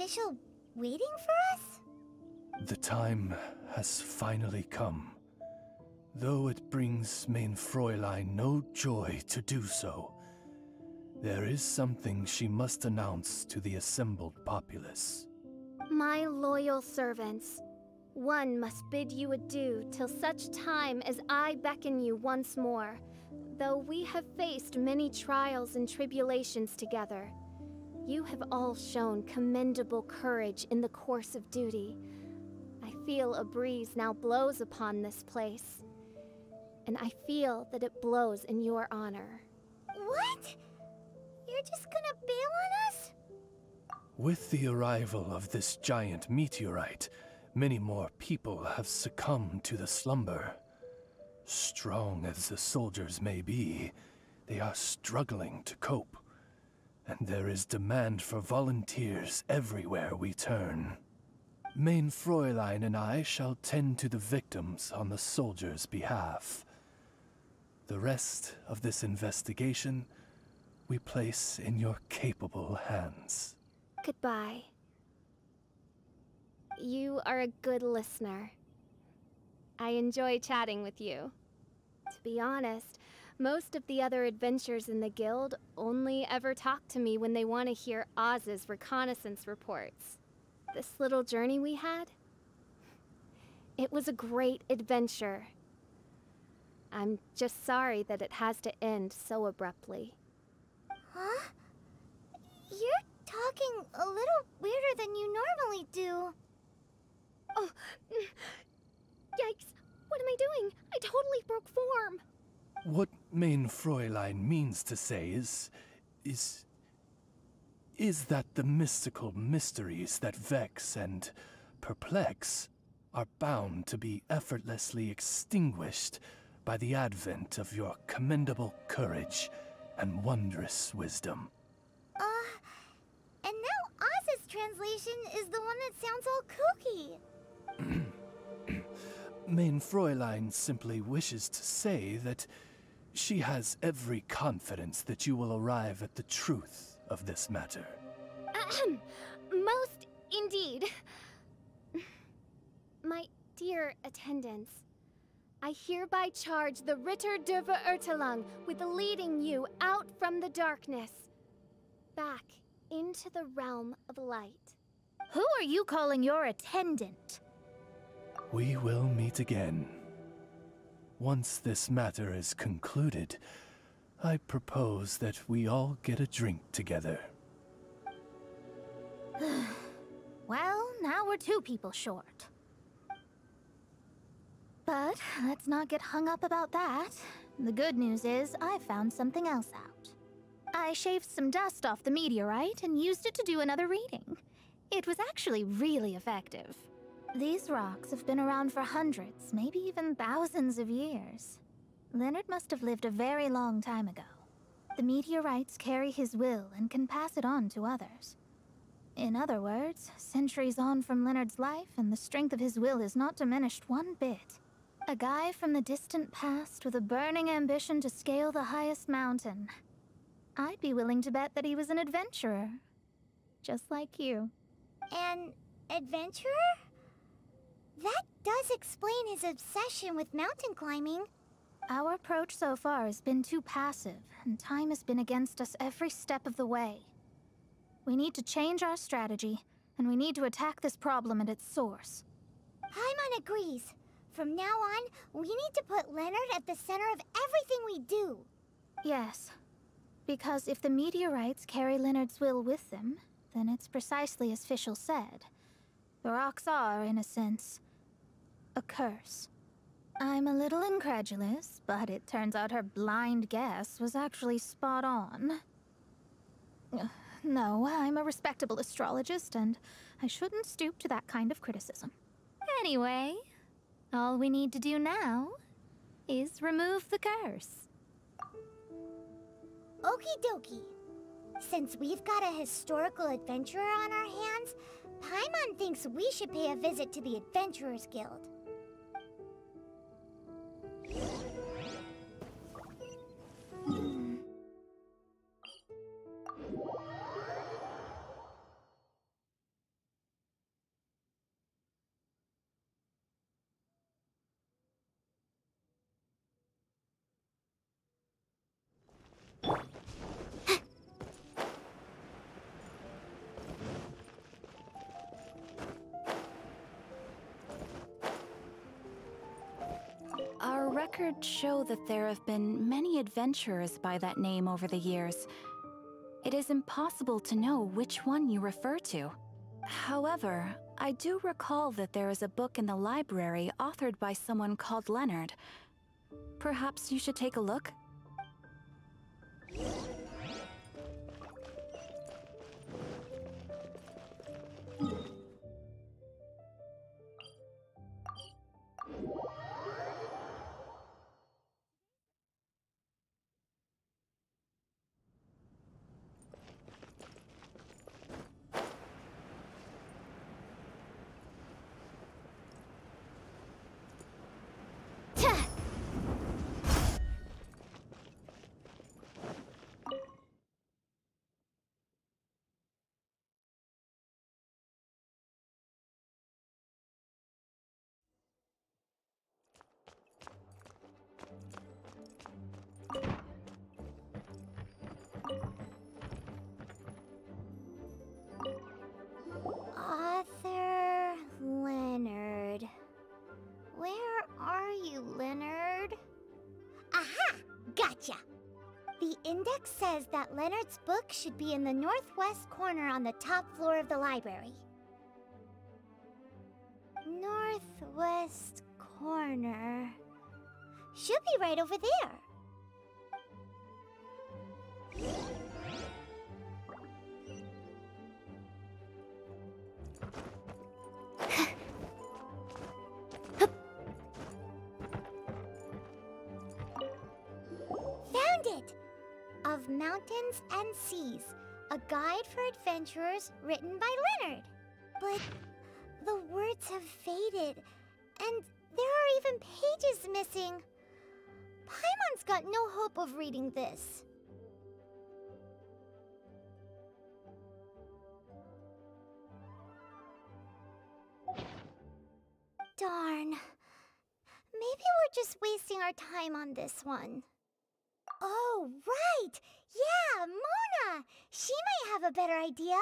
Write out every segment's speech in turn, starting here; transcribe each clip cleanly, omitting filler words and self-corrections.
official waiting for us? The time has finally come. Though it brings Main Fräulein no joy to do so, there is something she must announce to the assembled populace. My loyal servants, one must bid you adieu till such time as I beckon you once more. Though we have faced many trials and tribulations together, you have all shown commendable courage in the course of duty. I feel a breeze now blows upon this place, and I feel that it blows in your honor. What? You're just gonna bail on us? With the arrival of this giant meteorite, many more people have succumbed to the slumber. Strong as the soldiers may be, they are struggling to cope, and there is demand for volunteers everywhere we turn. Main Fräulein and I shall tend to the victims on the soldiers' behalf. The rest of this investigation we place in your capable hands. Goodbye. You are a good listener. I enjoy chatting with you. To be honest, most of the other adventurers in the guild only ever talk to me when they want to hear Oz's reconnaissance reports. This little journey we had, it was a great adventure. I'm just sorry that it has to end so abruptly. Huh? You're talking a little weirder than you normally do. Oh, yikes! What am I doing? I totally broke form! What Main Fräulein means to say is that the mystical mysteries that vex and perplex are bound to be effortlessly extinguished by the advent of your commendable courage and wondrous wisdom. And now Oz's translation is the one that sounds all kooky. Main Fräulein simply wishes to say that she has every confidence that you will arrive at the truth of this matter. Most indeed. My dear attendants, I hereby charge the Ritter der Verirrtelung with leading you out from the darkness, back into the realm of light. Who are you calling your attendant? We will meet again. Once this matter is concluded, I propose that we all get a drink together. Well, now we're 2 people short. But let's not get hung up about that. The good news is I found something else out. I shaved some dust off the meteorite and used it to do another reading. It was actually really effective. These rocks have been around for hundreds, maybe even thousands of years. Leonard must have lived a very long time ago. The meteorites carry his will and can pass it on to others. In other words, centuries on from Leonard's life, and the strength of his will is not diminished one bit. A guy from the distant past with a burning ambition to scale the highest mountain. I'd be willing to bet that he was an adventurer. Just like you. An adventurer? That does explain his obsession with mountain climbing. Our approach so far has been too passive, and time has been against us every step of the way. We need to change our strategy, and we need to attack this problem at its source. Paimon agrees. From now on, we need to put Leonard at the center of everything we do. Yes, because if the meteorites carry Leonard's will with them, then it's precisely as Fischl said. The rocks are, in a sense, a curse. I'm a little incredulous, but it turns out her blind guess was actually spot on. No, I'm a respectable astrologist, and I shouldn't stoop to that kind of criticism. Anyway, all we need to do now is remove the curse. Okie dokie. Since we've got a historical adventurer on our hands, Paimon thinks we should pay a visit to the Adventurers Guild. records show that there have been many adventurers by that name over the years. It is impossible to know which one you refer to. However, I do recall that there is a book in the library authored by someone called Leonard. Perhaps you should take a look? Author Leonard. Where are you, Leonard? Aha! Gotcha! The index says that Leonard's book should be in the northwest corner on the top floor of the library. Northwest corner. Should be right over there. Found it! Of Mountains and Seas, a guide for adventurers written by Leonard. But the words have faded, and there are even pages missing. Paimon's got no hope of reading this. Darn. Maybe we're just wasting our time on this one. Oh, right! Yeah, Mona! She might have a better idea.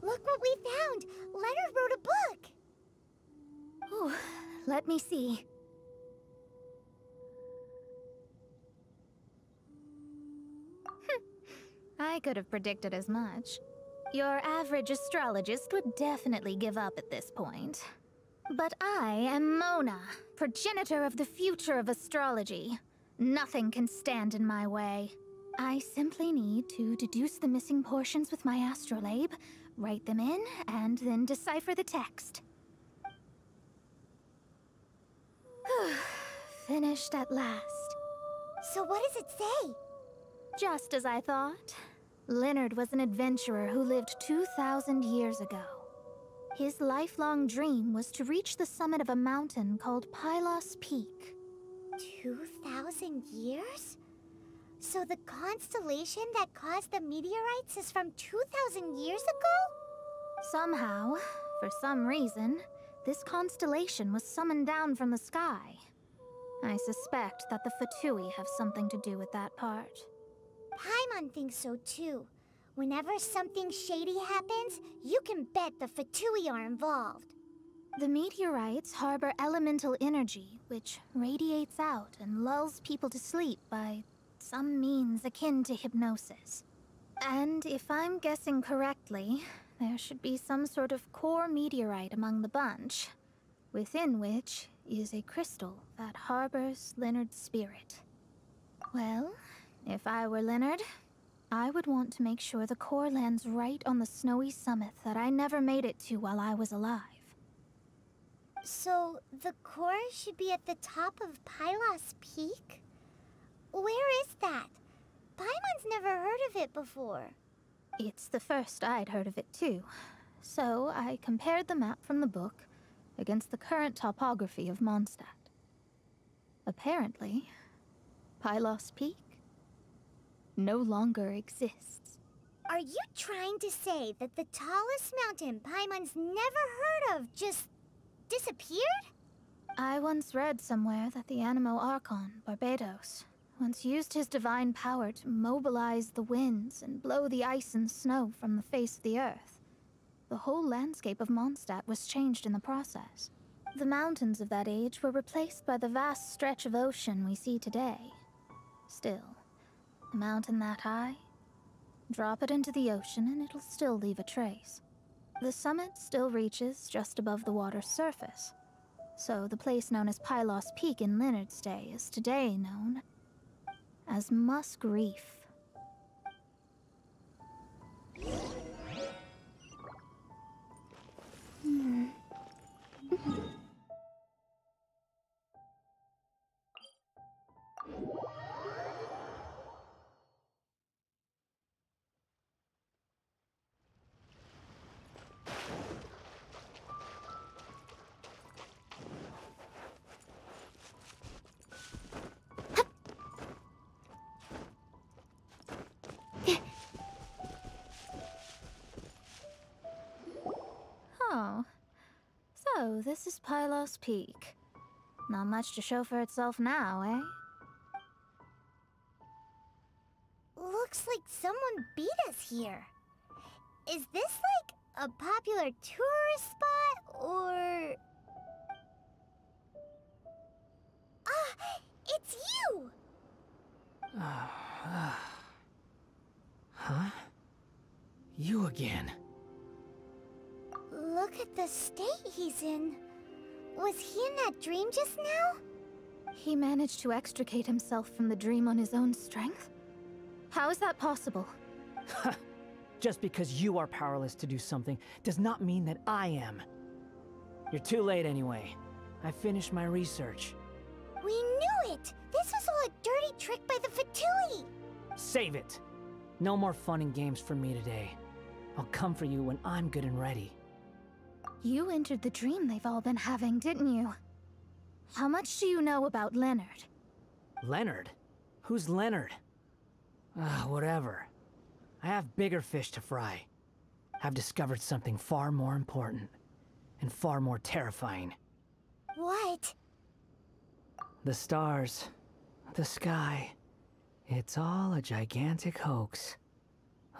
Look what we found! Leonard wrote a book! Ooh, let me see. I could have predicted as much. Your average astrologist would definitely give up at this point. But I am Mona, progenitor of the future of astrology. Nothing can stand in my way. I simply need to deduce the missing portions with my astrolabe, write them in, and then decipher the text. Finished at last. So what does it say? Just as I thought. Leonard was an adventurer who lived 2,000 years ago. His lifelong dream was to reach the summit of a mountain called Pylos Peak. 2,000 years? So the constellation that caused the meteorites is from 2,000 years ago? Somehow, for some reason, this constellation was summoned down from the sky. I suspect that the Fatui have something to do with that part. Paimon thinks so too. Whenever something shady happens, you can bet the Fatui are involved. The meteorites harbor elemental energy, which radiates out and lulls people to sleep by some means akin to hypnosis. And if I'm guessing correctly, there should be some sort of core meteorite among the bunch, within which is a crystal that harbors Leonard's spirit. Well, if I were Leonard, I would want to make sure the core lands right on the snowy summit that I never made it to while I was alive. So, the core should be at the top of Pylos Peak? Where is that? Paimon's never heard of it before. It's the first I'd heard of it too, so I compared the map from the book against the current topography of Mondstadt. Apparently, Pylos Peak no longer exists. Are you trying to say that the tallest mountain Paimon's never heard of just disappeared? I once read somewhere that the Animo Archon, Barbados, once used his divine power to mobilize the winds and blow the ice and snow from the face of the earth. The whole landscape of Mondstadt was changed in the process. The mountains of that age were replaced by the vast stretch of ocean we see today. Still, a mountain that high, drop it into the ocean and it'll still leave a trace. The summit still reaches just above the water's surface. So the place known as Pylos Peak in Leonard's day is today known as Musk Reef. Oh, so this is Pylos Peak. Not much to show for itself now, eh? Looks like someone beat us here. Is this like a popular tourist spot, or... Ah, it's you! Huh? You again. Look at the state he's in. Was he in that dream just now? He managed to extricate himself from the dream on his own strength? How is that possible? Just because you are powerless to do something does not mean that I am. You're too late anyway. I finished my research. We knew it! This was all a dirty trick by the Fatui! Save it! No more fun and games for me today. I'll come for you when I'm good and ready. You entered the dream they've all been having, didn't you? How much do you know about Leonard? Leonard? Who's Leonard? Whatever. I have bigger fish to fry. I've discovered something far more important. And far more terrifying. What? The stars. The sky. It's all a gigantic hoax.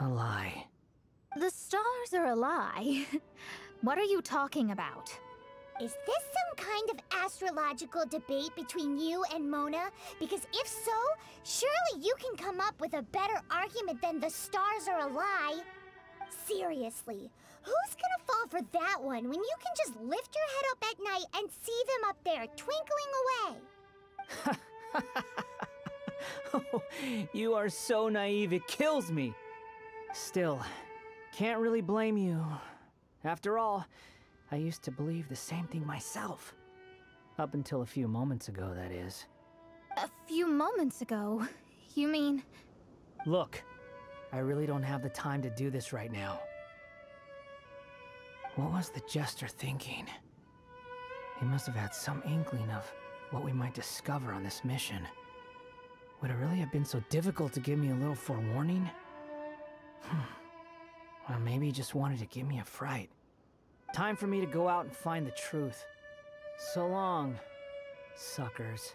A lie. The stars are a lie. What are you talking about? Is this some kind of astrological debate between you and Mona? Because if so, surely you can come up with a better argument than the stars are a lie. Seriously, who's gonna fall for that one when you can just lift your head up at night and see them up there twinkling away? Oh, you are so naive, it kills me. Still, can't really blame you. After all, I used to believe the same thing myself. Up until a few moments ago, that is. A few moments ago? You mean... Look, I really don't have the time to do this right now. What was the Jester thinking? He must have had some inkling of what we might discover on this mission. Would it really have been so difficult to give me a little forewarning? Or maybe he just wanted to give me a fright. Time for me to go out and find the truth. So long, suckers.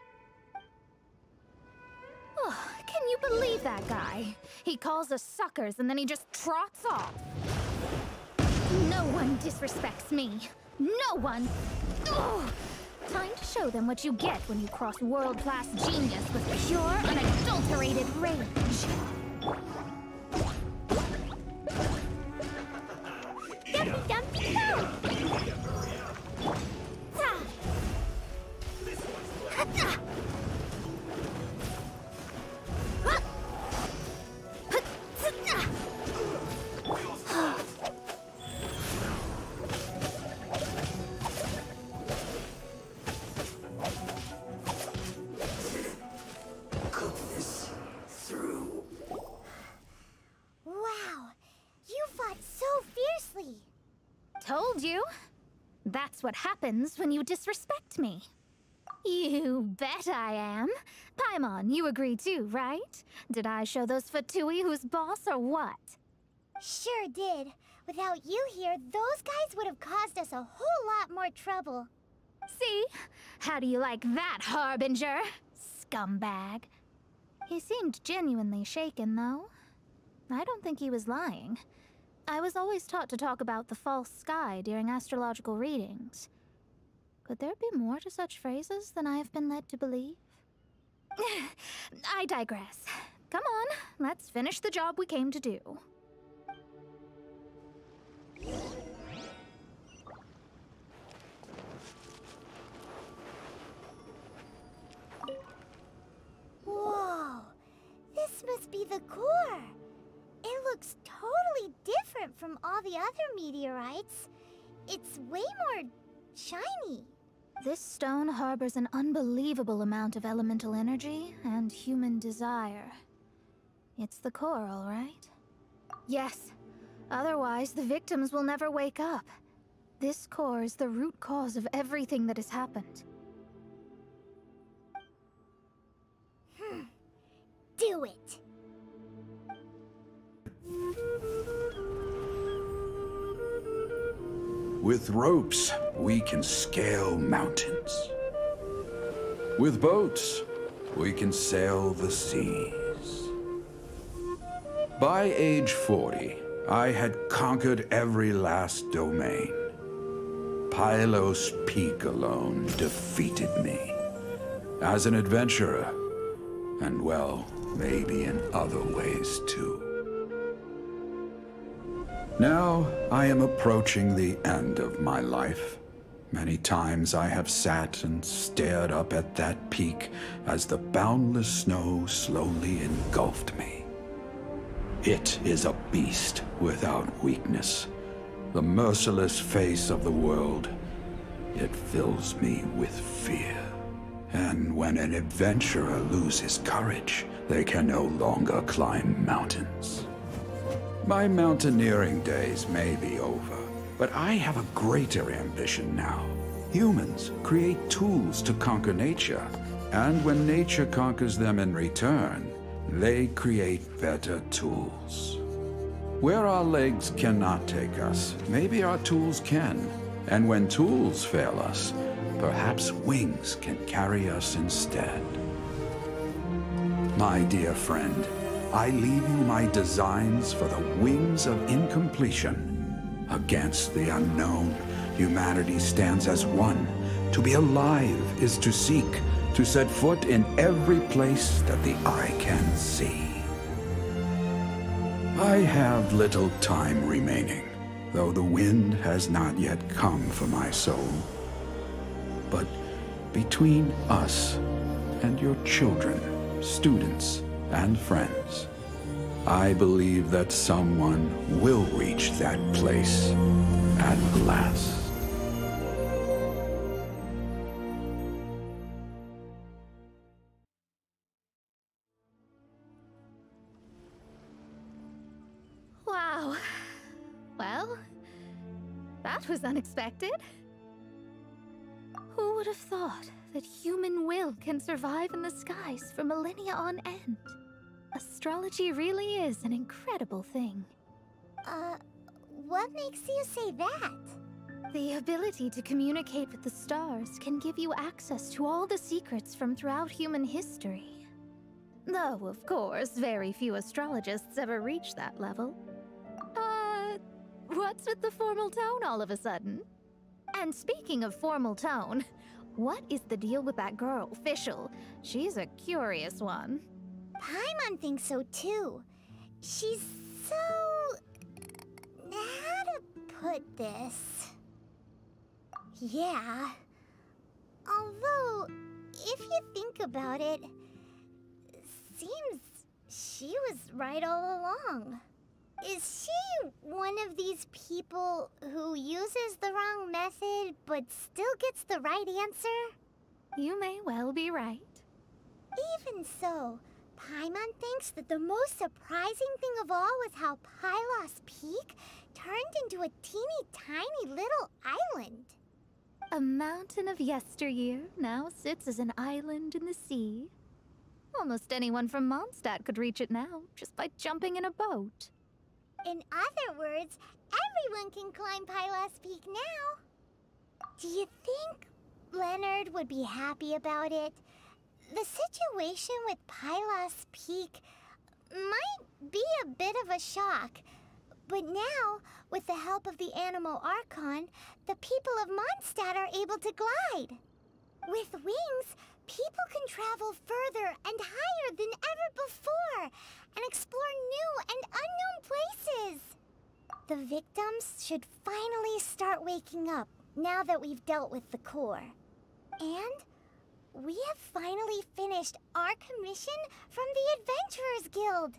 Oh, can you believe that guy? He calls us suckers and then he just trots off. No one disrespects me. No one! Ugh. Time to show them what you get when you cross world-class genius with pure, unadulterated rage. Dumpy Dumpy Go! told you. That's what happens when you disrespect me. You bet I am. Paimon, you agree too, right? Did I show those Fatui who's boss or what? Sure did. Without you here, those guys would have caused us a whole lot more trouble. See? How do you like that, Harbinger? Scumbag. He seemed genuinely shaken, though. I don't think he was lying. I was always taught to talk about the false sky during astrological readings. Could there be more to such phrases than I have been led to believe? I digress. Come on, let's finish the job we came to do. Whoa! This must be the core! It looks totally different from all the other meteorites. It's way more shiny. This stone harbors an unbelievable amount of elemental energy and human desire. It's the core, all right? Yes. Otherwise, the victims will never wake up. This core is the root cause of everything that has happened. Do it! With ropes, we can scale mountains. With boats, we can sail the seas. By age 40, I had conquered every last domain. Pylos Peak alone defeated me. As an adventurer, and well, maybe in other ways too. Now, I am approaching the end of my life. Many times I have sat and stared up at that peak as the boundless snow slowly engulfed me. It is a beast without weakness, the merciless face of the world. It fills me with fear. And when an adventurer loses courage, they can no longer climb mountains. My mountaineering days may be over, but I have a greater ambition now. Humans create tools to conquer nature, and when nature conquers them in return, they create better tools. Where our legs cannot take us, maybe our tools can. And when tools fail us, perhaps wings can carry us instead. My dear friend, I leave you my designs for the wings of incompletion. Against the unknown, humanity stands as one. To be alive is to seek, to set foot in every place that the eye can see. I have little time remaining, though the wind has not yet come for my soul. But between us and your children, students, and friends, I believe that someone will reach that place at last. Wow. Well, that was unexpected. Who would have thought that human will can survive in the skies for millennia on end? Astrology really is an incredible thing. What makes you say that? The ability to communicate with the stars can give you access to all the secrets from throughout human history. Though, of course, very few astrologists ever reach that level. What's with the formal tone all of a sudden? And speaking of formal tone, what is the deal with that girl, Fischl? She's a curious one. Paimon thinks so too. She's so... how to put this? Yeah. Although, if you think about it, seems she was right all along. Is she one of these people who uses the wrong method but still gets the right answer? You may well be right. Even so, Paimon thinks that the most surprising thing of all was how Pylos Peak turned into a teeny tiny little island. A mountain of yesteryear now sits as an island in the sea. Almost anyone from Mondstadt could reach it now, just by jumping in a boat. In other words, everyone can climb Pylos Peak now. Do you think Leonard would be happy about it? The situation with Pylos Peak might be a bit of a shock. But now, with the help of the Animal Archon, the people of Mondstadt are able to glide. With wings, people can travel further and higher than ever before and explore new and unknown places. The victims should finally start waking up now that we've dealt with the core. And we have finally finished our commission from the Adventurers Guild.